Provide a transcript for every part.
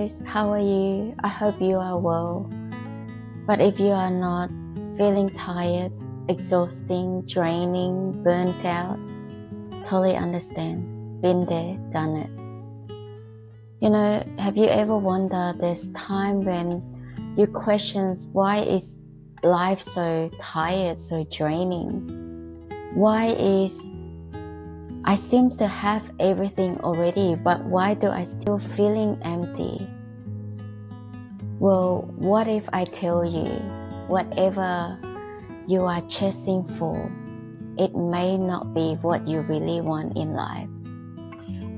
guys, how are you? I hope you are well. But if you are not, feeling tired, exhausting, draining, burnt out, totally understand. Been there, done it. Have you ever wondered there's time when you question why is life so tired, so draining? Why is I seem to have everything already, but why do I still feeling empty? Well, what if I tell you, whatever you are chasing for, it may not be what you really want in life.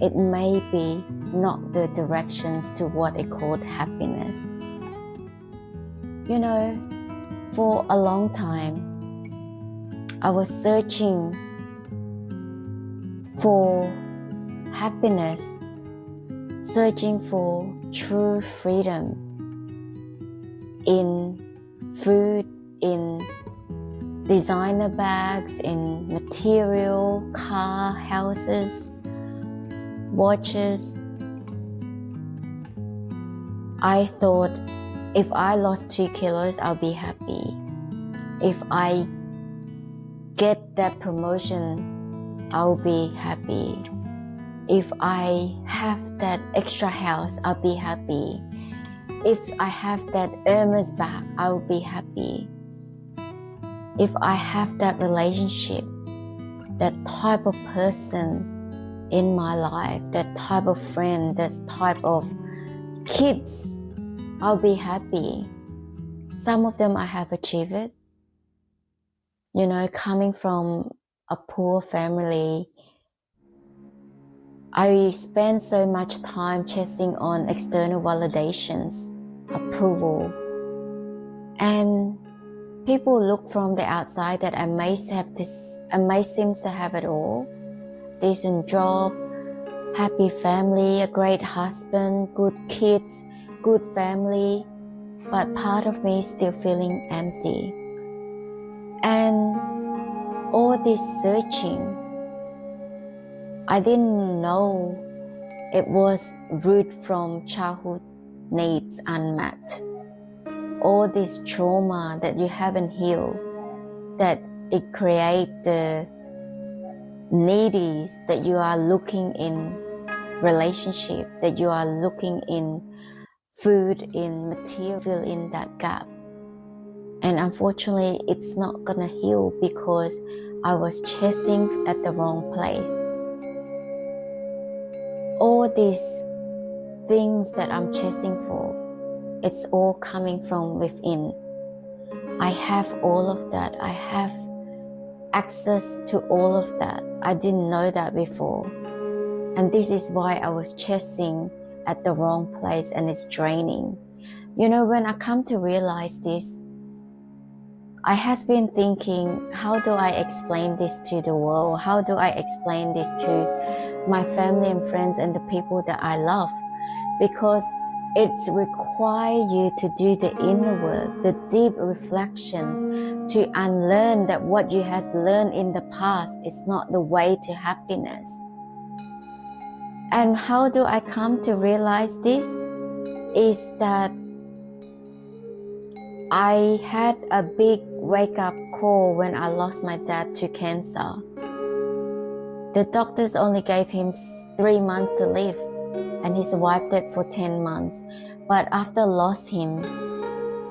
It may be not the directions to what is called happiness. For a long time, I was searching for happiness, searching for true freedom in food, in designer bags, in material, car, houses, watches. I thought if I lost 2 kilos, I'll be happy. If I get that promotion, I'll be happy. If I have that extra house, I'll be happy. If I have that Hermes bag, I'll be happy. If I have that relationship, that type of person in my life, that type of friend, that type of kids, I'll be happy. Some of them I have achieved it. Coming from a poor family, I spent so much time chasing on external validations, approval, and people look from the outside that I may seem to have it all. Decent job, happy family, a great husband, good kids, good family, but part of me is still feeling empty. And all this searching, I didn't know it was root from childhood needs unmet. All this trauma that you haven't healed, that it creates the needies that you are looking in relationship, that you are looking in food, in material, fill in that gap. And unfortunately, it's not gonna heal because I was chasing at the wrong place. All these things that I'm chasing for, it's all coming from within. I have all of that. I have access to all of that. I didn't know that before. And this is why I was chasing at the wrong place, and it's draining. When I come to realize this, I have been thinking, how do I explain this to the world? How do I explain this to my family and friends and the people that I love? Because it's require you to do the inner work, the deep reflections, to unlearn that what you have learned in the past is not the way to happiness. And how do I come to realize this? Is that I had a big wake-up call when I lost my dad to cancer. The doctors only gave him 3 months to live, and he survived it for 10 months. But after lost him,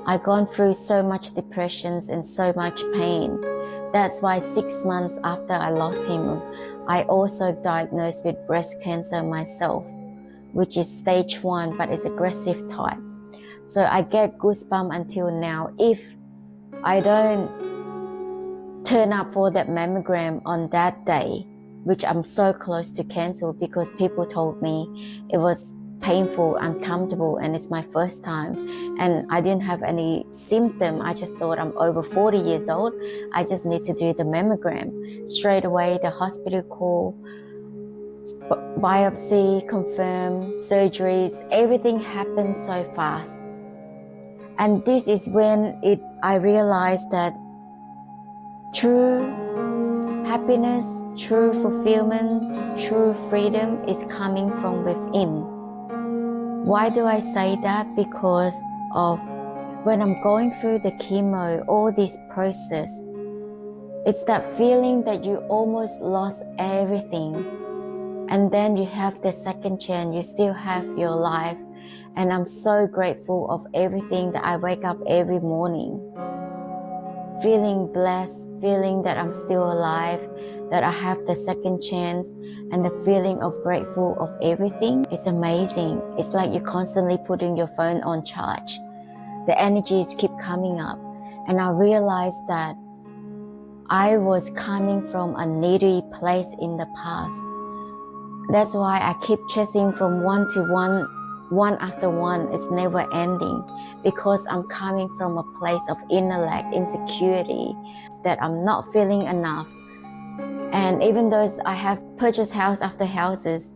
I gone through so much depressions and so much pain. That's why 6 months after I lost him, I also diagnosed with breast cancer myself, which is stage 1, but it's aggressive type. So I get goosebumps until now. If I don't turn up for that mammogram on that day, which I'm so close to cancel because people told me it was painful, uncomfortable, and it's my first time. And I didn't have any symptom. I just thought I'm over 40 years old. I just need to do the mammogram. Straight away, the hospital call, biopsy, confirm, surgeries, everything happened so fast. And this is when I realized that true happiness, true fulfillment, true freedom is coming from within. Why do I say that? Because of when I'm going through the chemo, all this process, it's that feeling that you almost lost everything. And then you have the second chance, you still have your life. And I'm so grateful of everything that I wake up every morning, feeling blessed, feeling that I'm still alive, that I have the second chance, and the feeling of grateful of everything. It's amazing. It's like you're constantly putting your phone on charge. The energies keep coming up. And I realized that I was coming from a needy place in the past. That's why I keep chasing from one to one after one. It's never ending because I'm coming from a place of inner lack, insecurity, that I'm not feeling enough. And even though I have purchased house after houses,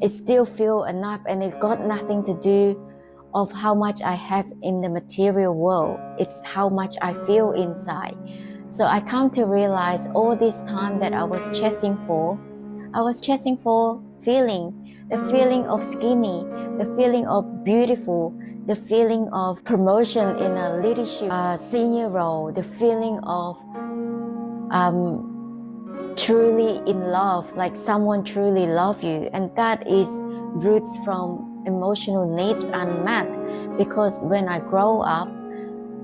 it still feel enough, and it got nothing to do of how much I have in the material world. It's how much I feel inside. So I come to realize all this time that I was chasing for feeling, the feeling of skinny, the feeling of beautiful, the feeling of promotion in a leadership senior role, the feeling of truly in love, like someone truly love you. And that is roots from emotional needs unmet, because when I grow up,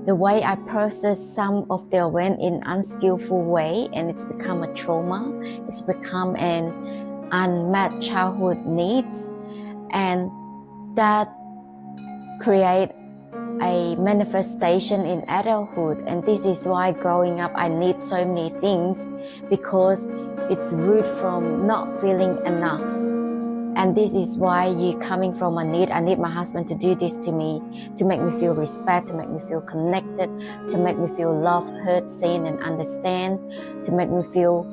the way I process some of the event in unskillful way, and it's become a trauma, it's become an unmet childhood needs, and that create a manifestation in adulthood. And this is why growing up I need so many things, because it's root from not feeling enough. And this is why you coming from a need. I need my husband to do this to me, to make me feel respect, to make me feel connected, to make me feel loved, heard, seen, and understand, to make me feel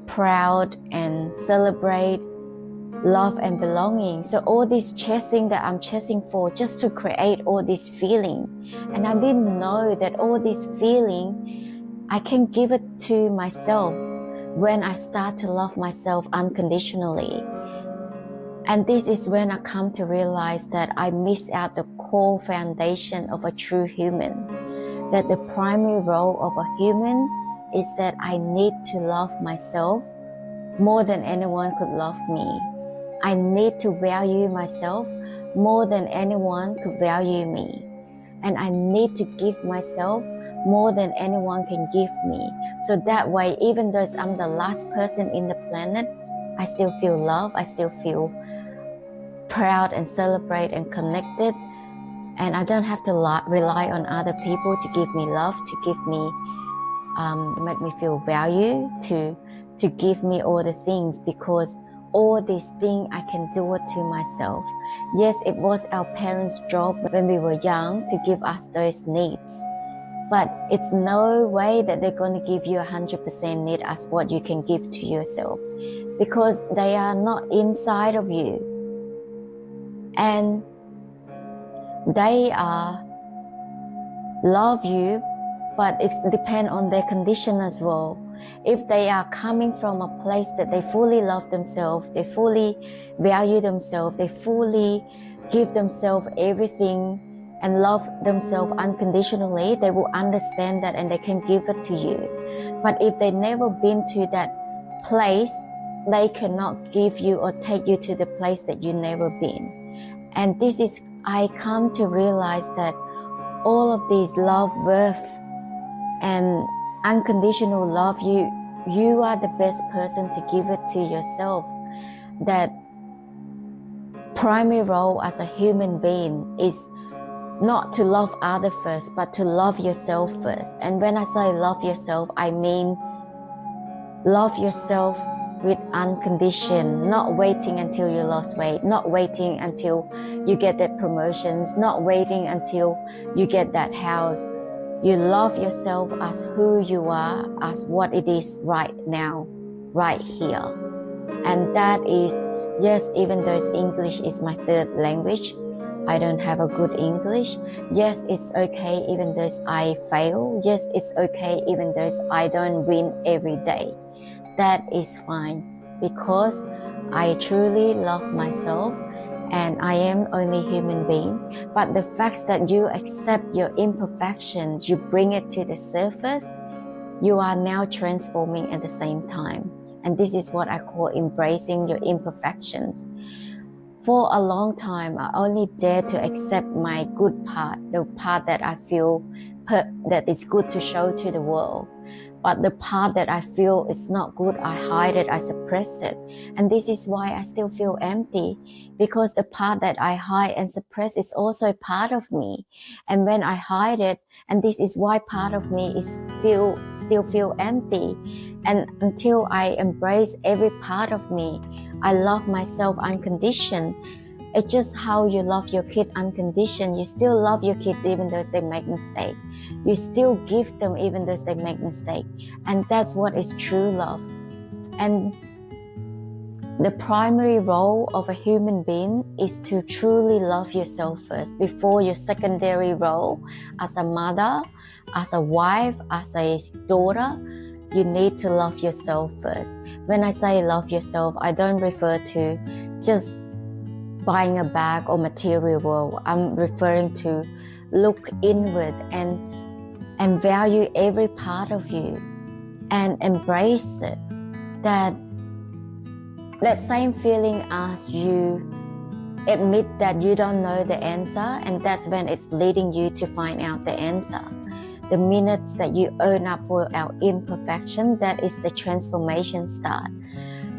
proud and celebrate love and belonging. So all this chasing that I'm chasing for, just to create all this feeling. And I didn't know that all this feeling, I can give it to myself when I start to love myself unconditionally. And this is when I come to realize that I miss out the core foundation of a true human. That the primary role of a human is that I need to love myself more than anyone could love me. I need to value myself more than anyone could value me. And I need to give myself more than anyone can give me. So that way, even though I'm the last person in the planet, I still feel love, I still feel proud and celebrate and connected. And I don't have to rely on other people to give me love, to give me, make me feel valued, to give me all the things, because all these things I can do it to myself. Yes, it was our parents' job when we were young to give us those needs, but it's no way that they're going to give you 100% need as what you can give to yourself, because they are not inside of you. And they love you, but it depends on their condition as well. If they are coming from a place that they fully love themselves, they fully value themselves, they fully give themselves everything and love themselves unconditionally, they will understand that and they can give it to you. But if they never been to that place, they cannot give you or take you to the place that you never been. And this is, I come to realize that all of these love, worth, and unconditional love, you are the best person to give it to yourself. That primary role as a human being is not to love others first, but to love yourself first. And when I say love yourself, I mean love yourself with uncondition, not waiting until you lost weight, not waiting until you get that promotions, not waiting until you get that house. You love yourself as who you are, as what it is right now, right here. And that is, yes, even though English is my third language, I don't have a good English. Yes, it's okay even though I fail. Yes, it's okay even though I don't win every day. That is fine, because I truly love myself, and I am only human being. But the fact that you accept your imperfections, you bring it to the surface, you are now transforming at the same time. And this is what I call embracing your imperfections. For a long time, I only dared to accept my good part, the part that I feel that is good to show to the world. But the part that I feel is not good, I hide it, I suppress it. And this is why I still feel empty, because the part that I hide and suppress is also part of me. And when I hide it, and this is why part of me is still feel empty. And until I embrace every part of me, I love myself unconditioned. It's just how you love your kid unconditioned. You still love your kids even though they make mistakes. You still give them even though they make mistakes. And that's what is true love. And the primary role of a human being is to truly love yourself first before your secondary role as a mother, as a wife, as a daughter. You need to love yourself first. When I say love yourself, I don't refer to just buying a bag or material world. I'm referring to look inward and value every part of you and embrace it. That same feeling as you admit that you don't know the answer, and that's when it's leading you to find out the answer. The minutes that you own up for our imperfection, that is the transformation start.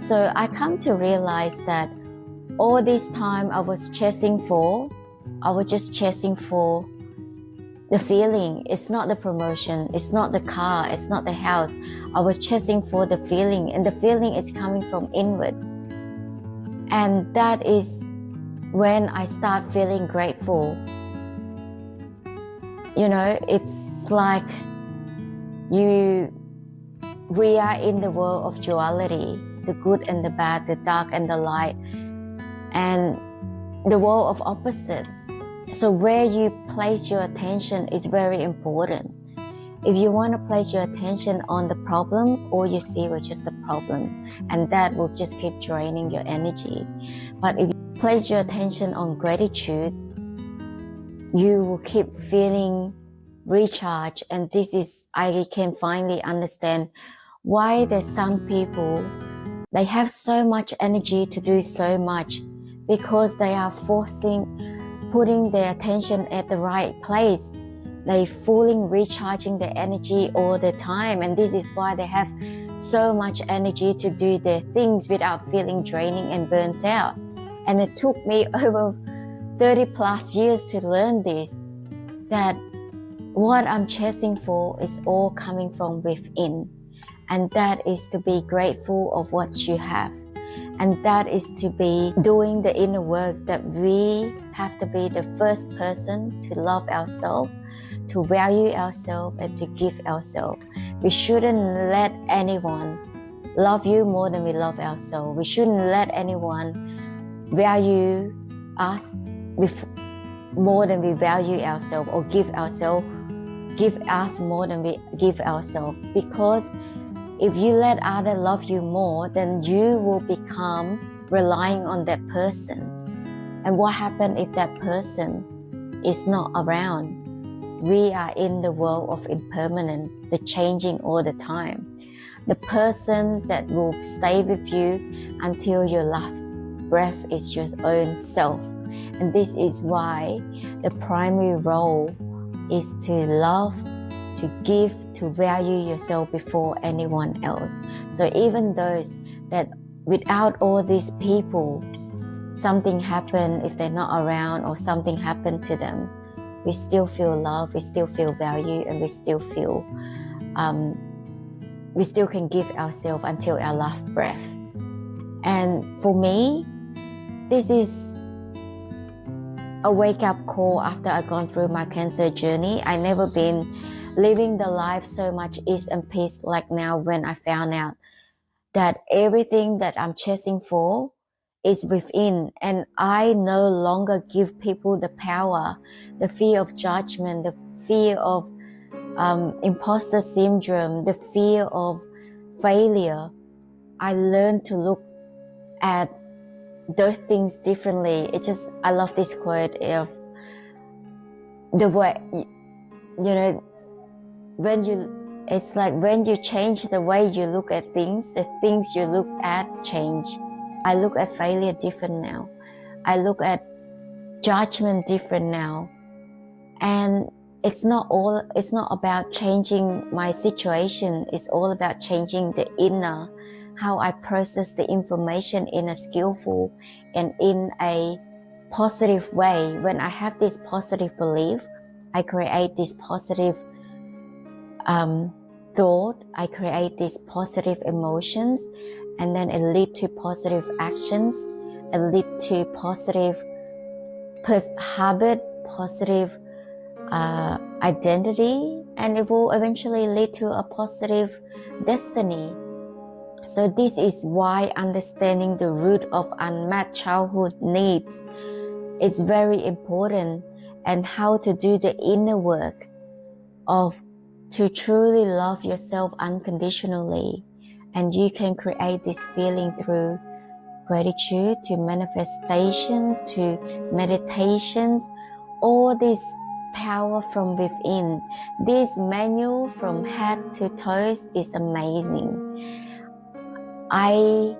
So I come to realize that all this time I was just chasing for the feeling. It's not the promotion, it's not the car, it's not the house. I was chasing for the feeling, and the feeling is coming from inward. And that is when I start feeling grateful. You know, it's like we are in the world of duality, the good and the bad, the dark and the light, and the world of opposite. So where you place your attention is very important. If you want to place your attention on the problem, all you see was just the problem, and that will just keep draining your energy. But if you place your attention on gratitude, you will keep feeling recharged. And this is, I can finally understand why there's some people, they have so much energy to do so much, because they are putting their attention at the right place. They fully recharging their energy all the time, and this is why they have so much energy to do their things without feeling draining and burnt out. And it took me over 30 plus years to learn this, that what I'm chasing for is all coming from within, and that is to be grateful of what you have. And that is to be doing the inner work, that we have to be the first person to love ourselves, to value ourselves, and to give ourselves. We shouldn't let anyone love you more than we love ourselves. We shouldn't let anyone value us more than we value ourselves, or give us more than we give ourselves. Because if you let others love you more, then you will become relying on that person. And what happens if that person is not around? We are in the world of impermanent, the changing all the time. The person that will stay with you until your last breath is your own self. And this is why the primary role is to love, to give, to value yourself before anyone else. So even those that without all these people, something happened, if they're not around or something happened to them, we still feel love, we still feel value, and we still can give ourselves until our last breath. And for me, this is a wake-up call after I've gone through my cancer journey. I never been living the life so much ease and peace like now, when I found out that everything that I'm chasing for is within, and I no longer give people the power, the fear of judgment, the fear of imposter syndrome, the fear of failure. I learned to look at those things differently. I love this quote of the way, it's like when you change the way you look at things, the things you look at change. I look at failure different now. I look at judgment different now. And it's not about changing my situation. It's all about changing the inner, how I process the information in a skillful and in a positive way. When I have this positive belief, I create this positive thought, I create these positive emotions, and then it leads to positive actions, it leads to positive habit, positive identity, and it will eventually lead to a positive destiny. So this is why understanding the root of unmet childhood needs is very important, and how to do the inner work of to truly love yourself unconditionally. And you can create this feeling through gratitude, to manifestations, to meditations, all this power from within. This manual from head to toes is amazing. I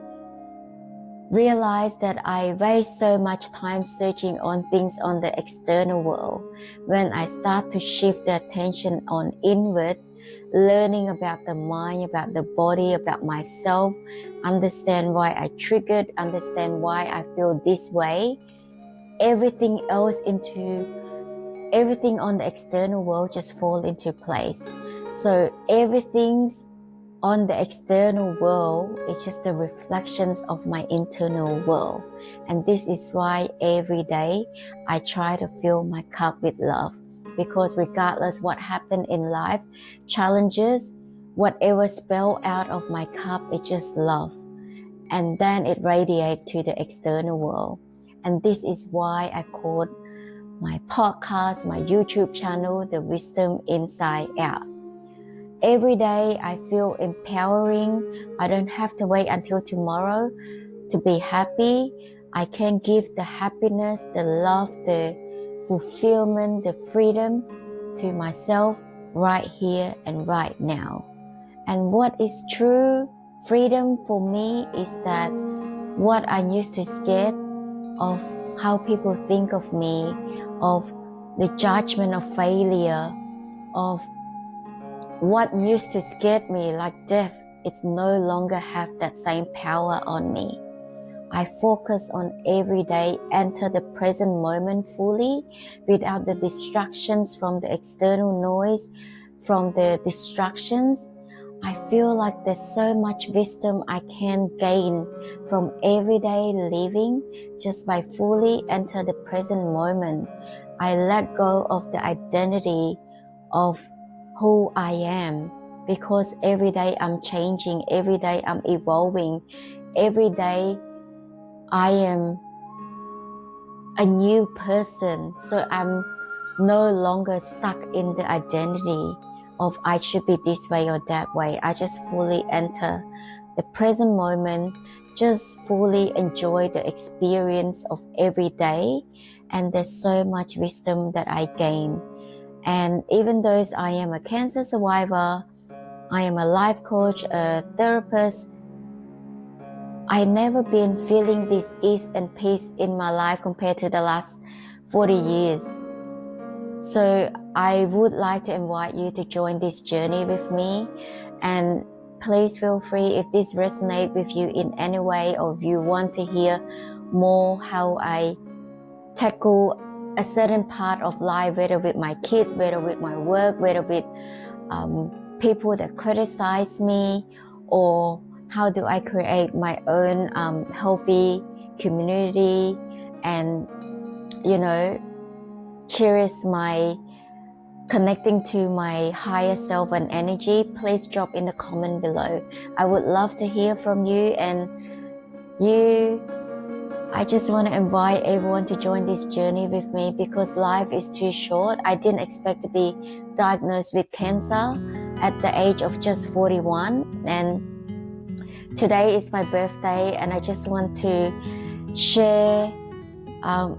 realized that I waste so much time searching on things on the external world. When I start to shift the attention on inward, learning about the mind, about the body, about myself, understand why I triggered, understand why I feel this way, everything on the external world just fall into place. So everything's on the external world is just the reflections of my internal world. And this is why every day I try to fill my cup with love. Because regardless what happened in life, challenges, whatever spill out of my cup, it's just love. And then it radiates to the external world. And this is why I called my podcast, my YouTube channel, The Wisdom Inside Out. Every day I feel empowering. I don't have to wait until tomorrow to be happy. I can give the happiness, the love, the fulfillment, the freedom to myself right here and right now. And what is true freedom for me is that what I used to scared of how people think of me, of the judgment of failure, of what used to scare me like death, it no longer have that same power on me. I focus on every day, enter the present moment fully without the distractions from the external noise, from the distractions. I feel like there's so much wisdom I can gain from everyday living just by fully enter the present moment. I let go of the identity of who I am, because every day I'm changing, every day I'm evolving, every day I am a new person. So I'm no longer stuck in the identity of I should be this way or that way. I just fully enter the present moment, just fully enjoy the experience of every day. And there's so much wisdom that I gain. And even though I am a cancer survivor, I am a life coach, a therapist, I never been feeling this ease and peace in my life compared to the last 40 years. So I would like to invite you to join this journey with me, and please feel free if this resonates with you in any way, or if you want to hear more how I tackle a certain part of life, whether with my kids, whether with my work, whether with people that criticize me, or how do I create my own healthy community and, cherish my connecting to my higher self and energy, please drop in the comment below. I would love to hear from you, and I just want to invite everyone to join this journey with me, because life is too short. I didn't expect to be diagnosed with cancer at the age of just 41, and today is my birthday, and I just want to share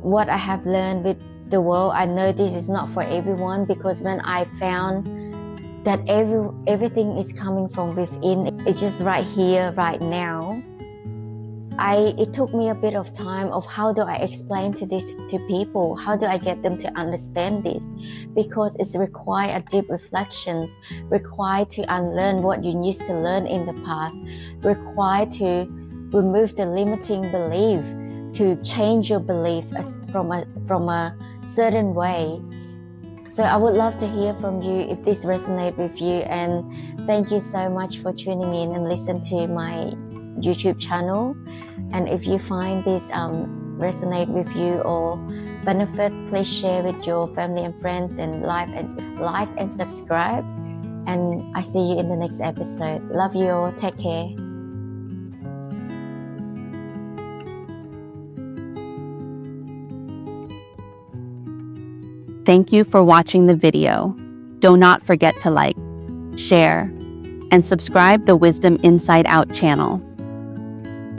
what I have learned with the world. I know this is not for everyone, because when I found that everything is coming from within, it's just right here, right now. It took me a bit of time of how do I explain this to people, how do I get them to understand this, because it's required a deep reflection, required to unlearn what you used to learn in the past, required to remove the limiting belief, to change your belief from a certain way. So I would love to hear from you if this resonates with you, and thank you so much for tuning in and listen to my YouTube channel. And if you find this resonate with you or benefit, please share with your family and friends, and like and subscribe. And I see you in the next episode. Love you all. Take care. Thank you for watching the video. Do not forget to like, share, and subscribe the Wisdom Inside Out channel.